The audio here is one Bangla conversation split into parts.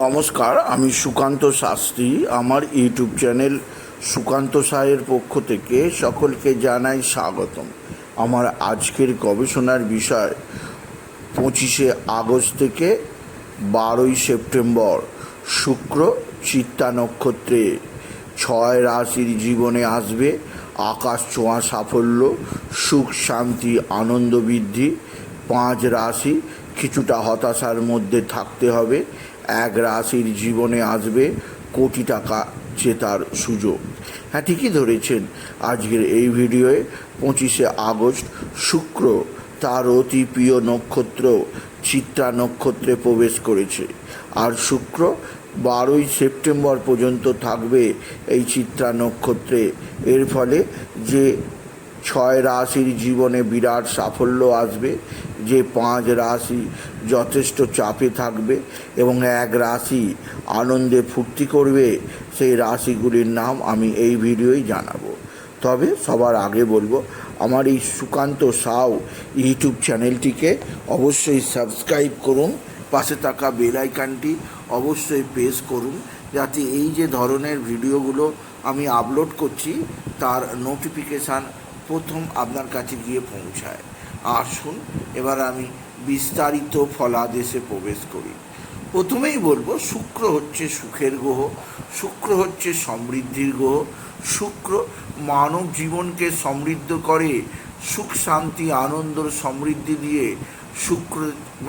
নমস্কার, আমি সুকান্ত শাস্ত্রী। আমার ইউটিউব চ্যানেল সুকান্ত সাহের পক্ষ থেকে সকলকে জানাই স্বাগতম। আমার আজকের গবেষণার বিষয় 25শে আগস্ট থেকে 12ই সেপ্টেম্বর শুক্র চিত্তা নক্ষত্রে 6 রাশির জীবনে আসবে আকাশ ছোঁয়া সাফল্য, সুখ শান্তি আনন্দ বৃদ্ধি। 5 রাশি কিছুটা হতাশার মধ্যে থাকতে হবে। 1 রাশির জীবনে আসবে কোটি টাকা জেতার সুযোগ। হ্যাঁ, ঠিকই ধরেছেন। আজকের এই ভিডিওয়ে 25শে আগস্ট শুক্র তার অতি প্রিয় নক্ষত্র চিত্রা নক্ষত্রে প্রবেশ করেছে, আর শুক্র 12ই সেপ্টেম্বর পর্যন্ত থাকবে এই চিত্রা নক্ষত্রে। এর ফলে যে 6 রাশির জীবনে বিরাট সাফল্য আসবে, যে 5 রাশি যথেষ্ট চাপে থাকবে এবং 1 রাশি আনন্দে ফুর্তি করবে, সেই রাশিগুলির নাম আমি এই ভিডিওয় জানাবো। তবে সবার আগে বলবো, আমার এই সুকান্ত সাউ ইউটিউব চ্যানেলটিকে অবশ্যই সাবস্ক্রাইব করুন, পাশে থাকা বেল আইকনটি অবশ্যই প্রেস করুন, যাতে এই যে ধরনের ভিডিওগুলো আমি আপলোড করছি তার নোটিফিকেশান প্রথম আপনার কাছে গিয়ে পৌঁছায়। আসুন এবার আমি বিস্তারিত ফলাদেশে প্রবেশ করি। প্রথমেই বলবো, শুক্র হচ্ছে সুখের গ্রহ, শুক্র হচ্ছে সমৃদ্ধির গ্রহ। শুক্র মানব জীবনকে সমৃদ্ধ করে, সুখ শান্তি আনন্দর সমৃদ্ধি দিয়ে শুক্র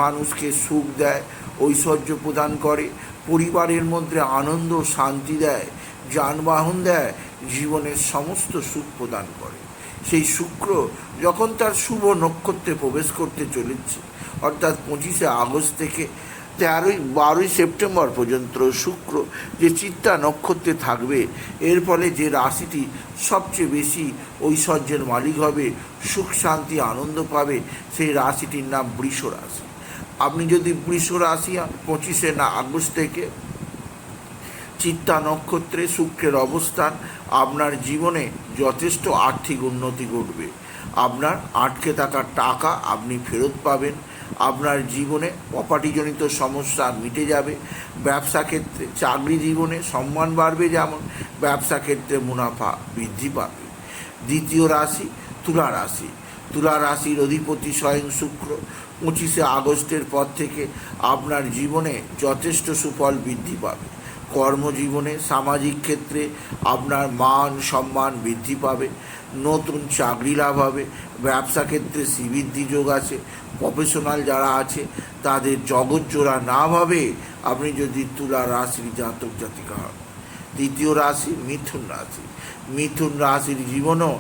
মানুষকে সুখ দেয়, ঐশ্বর্য প্রদান করে, পরিবারের মধ্যে আনন্দ শান্তি দেয়, যানবাহন দেয়, জীবনের সমস্ত সুখ প্রদান করে। সেই শুক্র যখন তার শুভ নক্ষত্রে প্রবেশ করতে চলেছে, অর্থাৎ 25শে আগস্ট থেকে 12ই সেপ্টেম্বর পর্যন্ত শুক্র যে চিত্তা নক্ষত্রে থাকবে, এর ফলে যে রাশিটি সবচেয়ে বেশি ঐশ্বর্যের মালিক হবে, সুখ শান্তি আনন্দ পাবে, সেই রাশিটির নাম বৃষ রাশি। আপনি যদি বৃষ রাশি 25শে আগস্ট থেকে চিত্তা নক্ষত্রে শুক্রের অবস্থান, আপনার জীবনে যথেষ্ট আর্থিক উন্নতি ঘটবে। আপনার আটকে থাকা টাকা আপনি ফেরত পাবেন। আপনার জীবনে প্রপার্টিজনিত সমস্যা মিটে যাবে। ব্যবসা ক্ষেত্রে, চাকরি জীবনে সম্মান বাড়বে, যেমন ব্যবসা ক্ষেত্রে মুনাফা বৃদ্ধি পাবে। দ্বিতীয় রাশি তুলা রাশি। তুলা রাশির অধিপতি স্বয়ং শুক্র 25শে আগস্টের পর থেকে আপনার জীবনে যথেষ্ট সুফল বৃদ্ধি পাবে। কর্মজীবনে, সামাজিক ক্ষেত্রে আপনার মান সম্মান বৃদ্ধি পাবে, নতুন চাকরি লাভ হবে, ব্যবসা ক্ষেত্রে শ্রীবৃদ্ধি যোগ আছে। প্রফেশনাল যারা আছে তাদের জগৎজোড়া নাম হবে আপনি যদি তুলা রাশির জাতক জাতিকা হন। তৃতীয় রাশি মিথুন রাশি। মিথুন রাশির জীবনও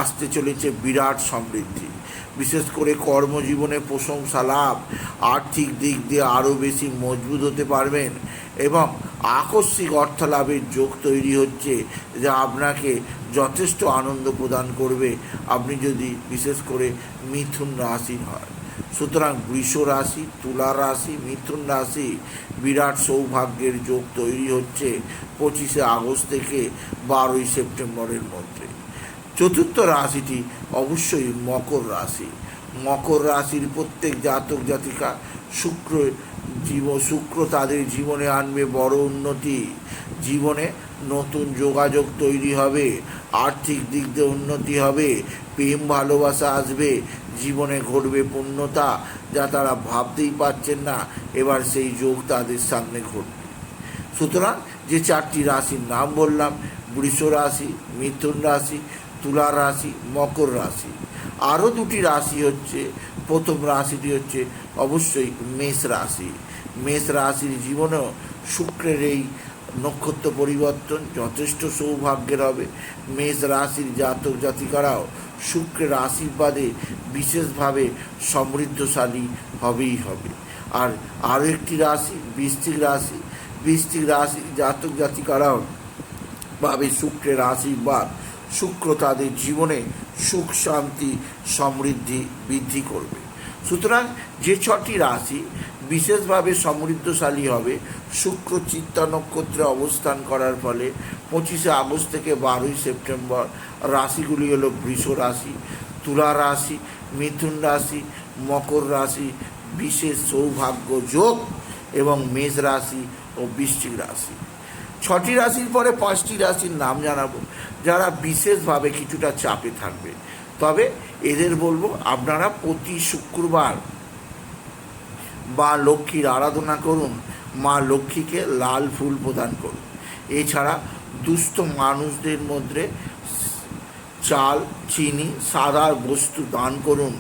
আসতে চলেছে বিরাট সমৃদ্ধি, বিশেষ করে কর্মজীবনে প্রশংসা লাভ, আর্থিক দিক দিয়ে আরও বেশি মজবুত হতে পারবেন এবং আকস্মিক অর্থ লাভের যোগ তৈরি হচ্ছে, যা আপনাকে যথেষ্ট আনন্দ প্রদান করবে আপনি যদি বিশেষ করে মিথুন রাশির হয়। সুতরাং বৃষ রাশি, তুলা রাশি, মিথুন রাশি বিরাট সৌভাগ্যের যোগ তৈরি হচ্ছে 25শে আগস্ট থেকে 12ই সেপ্টেম্বরের মধ্যে। চতুর্থ রাশিটি অবশ্যই মকর রাশি। মকর রাশির প্রত্যেক জাতক জাতিকা শুক্র তাদের জীবনে আনবে বড় উন্নতি। জীবনে নতুন যোগাযোগ তৈরি হবে, আর্থিক দিক দিয়ে উন্নতি হবে, প্রেম ভালোবাসা আসবে, জীবনে ঘটবে পূর্ণতা, যা তারা ভাবতেই পারছেন না, এবার সেই যোগ তাদের সামনে ঘটবে। সুতরাং যে 4টি রাশির নাম বললাম, বৃষ রাশি, মিথুন রাশি, তুলা রাশি, মকর রাশি। আরও 2টি রাশি হচ্ছে, প্রথম রাশিটি হচ্ছে অবশ্যই মেষ রাশি। মেষ রাশির জীবনেও শুক্রের এই নক্ষত্র পরিবর্তন যথেষ্ট সৌভাগ্যের হবে। মেষ রাশির জাতক জাতিকারাও শুক্রের আশীর্বাদে বিশেষভাবে সমৃদ্ধশালী হবেই হবে। আর আরও একটি রাশি বৃশ্চিক রাশি। বৃশ্চিক রাশির জাতক জাতিকারাও পাবে শুক্রের আশীর্বাদ। শুক্র তাদের জীবনে সুখ শান্তি সমৃদ্ধি বৃদ্ধি করবে। সুতরাং যে 6টি রাশি বিশেষভাবে সমৃদ্ধশালী হবে শুক্র চিত্তা নক্ষত্রে অবস্থান করার ফলে 25শে আগস্ট থেকে 12ই সেপ্টেম্বর, রাশিগুলি হলো বৃষ রাশি, তুলা রাশি, মিথুন রাশি, মকর রাশি বিশেষ সৌভাগ্য যোগ এবং মেষ রাশি ও বৃশ্চিক রাশি। 6টি রাশির পরে 5টি রাশির নাম জানাবো যারা বিশেষভাবে কিছুটা চাপে থাকবে। তবে এদের বলবো আপনারা প্রতি শুক্রবার মা লক্ষ্মীর আরাধনা করুন, মা লক্ষ্মীকে লাল ফুল প্রদান করুন। এছাড়া দুস্থ মানুষদের মধ্যে চাল, চিনি, সাদা বস্তু দান করুন,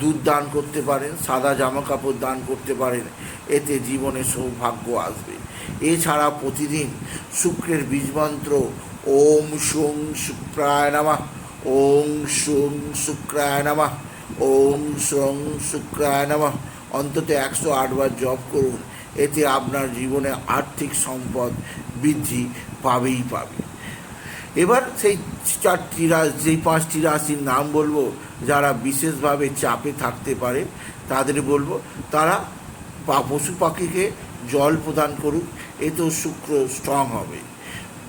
দুধ দান করতে পারেন, সাদা জামা কাপড় দান করতে পারেন, এতে জীবনে সৌভাগ্য আসবে। এছাড়া প্রতিদিন শুক্রের বীজমন্ত্র ওম শং শুক্রায় নমঃ, ওম শং শুক্রায় নমঃ, ওম শং শুক্রায় নমঃ অন্তত 108 বার জপ করুন। এতে আপনার জীবনে আর্থিক সম্পদ বৃদ্ধি পাবেই পাবে। এবার সেই 5টি রাশির নাম বলবো যারা বিশেষভাবে চাপে থাকতে পারে। তাদের বলবো তারা পশু পাখিকে জল প্রদান করুক, এতেও শুক্র স্ট্রং হবে।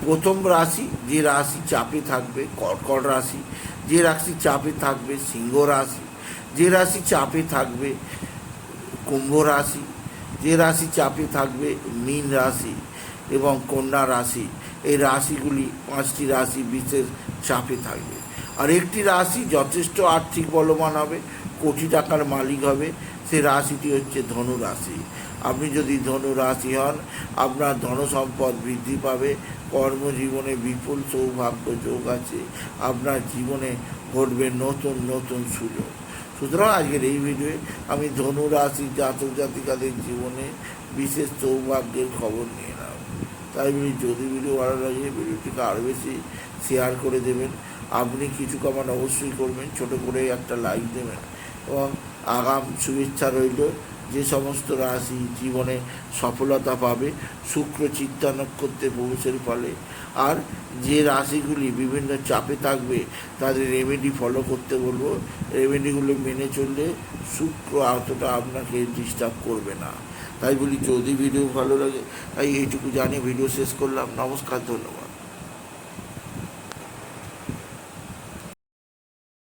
প্রথম রাশি, যে রাশি চাপে থাকবে কর্কট রাশি, যে রাশি চাপে থাকবে সিংহ রাশি, যে রাশি চাপে থাকবে কুম্ভ রাশি, যে রাশি চাপে থাকবে মীন রাশি এবং কন্যা রাশি। এই রাশিগুলি 5টি রাশি বিশেষ চাপে থাকবে। আর একটি রাশি যথেষ্ট আর্থিক বলবান হবে, কোটি টাকার মালিক হবে, সে রাশিটি হচ্ছে ধনু রাশি। আপনি যদি ধনু রাশি হন, আপনার ধনসম্পদ বৃদ্ধি পাবে, কর্মজীবনে বিপুল সৌভাগ্য যোগ আছে, আপনার জীবনে ঘটবে নতুন নতুন সুযোগ। সুতরাং আজকের এই ভিডিওয়ে আমি ধনু রাশির জাতক জাতিকাদের জীবনে বিশেষ সৌভাগ্যের খবর নিয়ে এলাম। তাই বলি, যদি ভিডিও ভালো লাগে ভিডিওটিকে আরও বেশি শেয়ার করে দেবেন। আপনি কিছু কমান অবশ্যই করবেন, ছোট করে একটা লাইক দেবেন এবং আগাম শুভেচ্ছা রইল যে সমস্ত রাশি জীবনে সফলতা পাবে শুক্র চিত্তা নক্ষত্রে প্রবেশের ফলে। আর যে রাশিগুলি বিভিন্ন চাপে থাকবে তাদের রেমেডি ফলো করতে বলবো। রেমেডিগুলো মেনে চললে শুক্র অতটা আপনাকে ডিস্টার্ব করবে না। তাই বলি, যদি ভিডিও ভালো লাগে তাই এইটুকু জানিয়ে ভিডিও শেষ করলাম। নমস্কার, ধন্যবাদ।